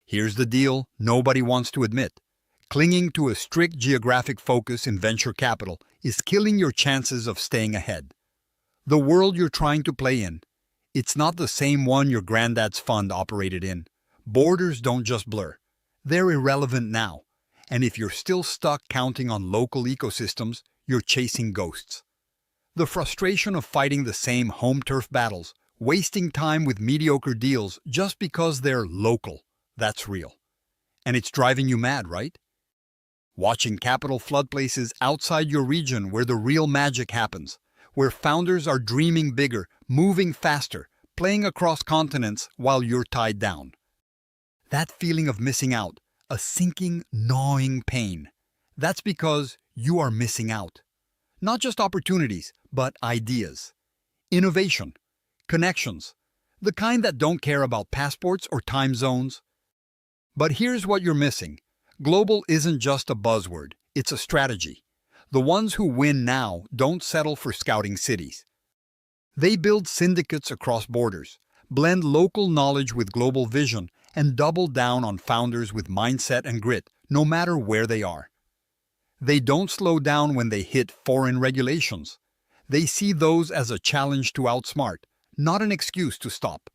Here's the deal nobody wants to admit. Clinging to a strict geographic focus in venture capital is killing your chances of staying ahead. The world you're trying to play in, it's not the same one your granddad's fund operated in. Borders don't just blur. They're irrelevant now. And if you're still stuck counting on local ecosystems, you're chasing ghosts. The frustration of fighting the same home turf battles, wasting time with mediocre deals just because they're local, that's real. And it's driving you mad, right? Watching capital flood places outside your region where the real magic happens, where founders are dreaming bigger, moving faster, playing across continents while you're tied down. That feeling of missing out, a sinking, gnawing pain, that's because you are missing out. Not just opportunities, but ideas. Innovation. Connections. The kind that don't care about passports or time zones. But here's what you're missing. Global isn't just a buzzword, it's a strategy. The ones who win now don't settle for scouting cities. They build syndicates across borders, blend local knowledge with global vision, and double down on founders with mindset and grit, no matter where they are. They don't slow down when they hit foreign regulations. They see those as a challenge to outsmart, not an excuse to stop.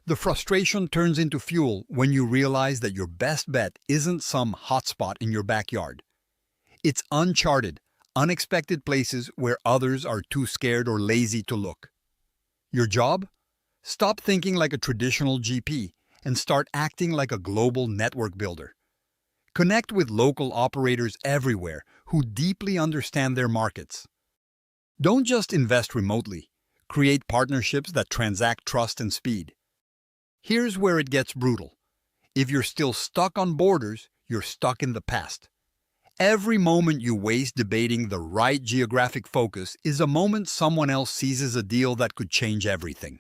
The frustration turns into fuel when you realize that your best bet isn't some hotspot in your backyard. It's uncharted, unexpected places where others are too scared or lazy to look. Your job? Stop thinking like a traditional GP and start acting like a global network builder. Connect with local operators everywhere who deeply understand their markets. Don't just invest remotely. Create partnerships that transact trust and speed. Here's where it gets brutal. If you're still stuck on borders, you're stuck in the past. Every moment you waste debating the right geographic focus is a moment someone else seizes a deal that could change everything.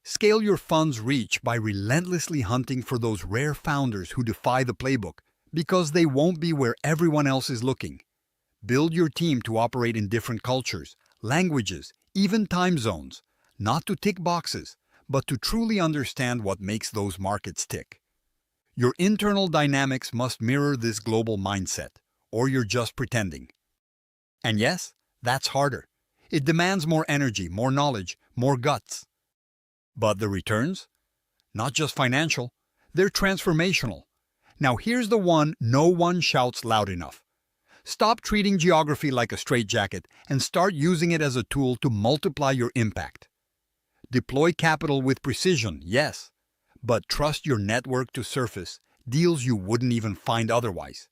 Scale your fund's reach by relentlessly hunting for those rare founders who defy the playbook, because they won't be where everyone else is looking. Build your team to operate in different cultures, languages, even time zones, not to tick boxes, but to truly understand what makes those markets tick. Your internal dynamics must mirror this global mindset, or you're just pretending. And yes, that's harder. It demands more energy, more knowledge, more guts. But the returns? Not just financial, they're transformational. Now here's the one no one shouts loud enough. Stop treating geography like a straitjacket and start using it as a tool to multiply your impact. Deploy capital with precision, yes, but trust your network to surface deals you wouldn't even find otherwise.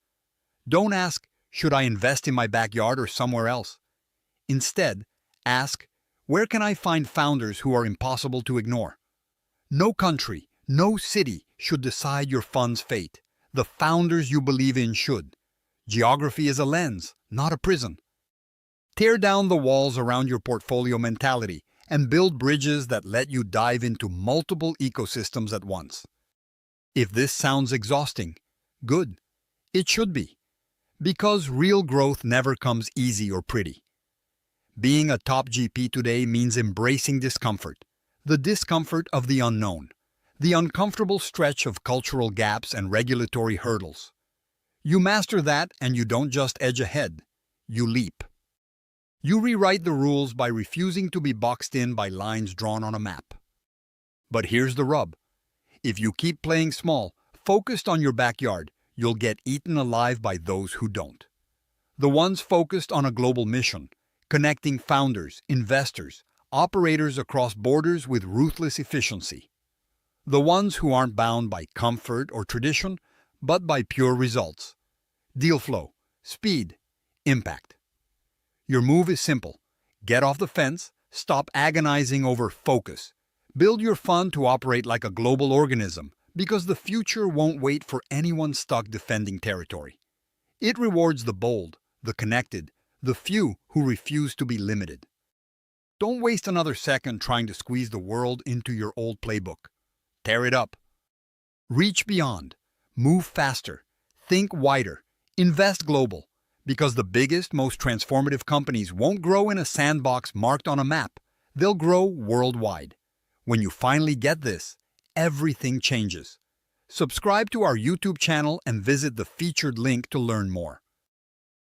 Don't ask, should I invest in my backyard or somewhere else? Instead, ask, where can I find founders who are impossible to ignore? No country, no city should decide your fund's fate. The founders you believe in should. Geography is a lens, not a prison. Tear down the walls around your portfolio mentality and build bridges that let you dive into multiple ecosystems at once. If this sounds exhausting, good. It should be. Because real growth never comes easy or pretty. Being a top GP today means embracing discomfort, the discomfort of the unknown, the uncomfortable stretch of cultural gaps and regulatory hurdles. You master that and you don't just edge ahead, you leap. You rewrite the rules by refusing to be boxed in by lines drawn on a map. But here's the rub. If you keep playing small, focused on your backyard, you'll get eaten alive by those who don't. The ones focused on a global mission, connecting founders, investors, operators across borders with ruthless efficiency. The ones who aren't bound by comfort or tradition, but by pure results. Deal flow, speed, impact. Your move is simple. Get off the fence, stop agonizing over focus. Build your fund to operate like a global organism, because the future won't wait for anyone stuck defending territory. It rewards the bold, the connected, the few who refuse to be limited. Don't waste another second trying to squeeze the world into your old playbook. Tear it up. Reach beyond. Move faster. Think wider. Invest global. Because the biggest, most transformative companies won't grow in a sandbox marked on a map. They'll grow worldwide. When you finally get this, everything changes. Subscribe to our YouTube channel and visit the featured link to learn more.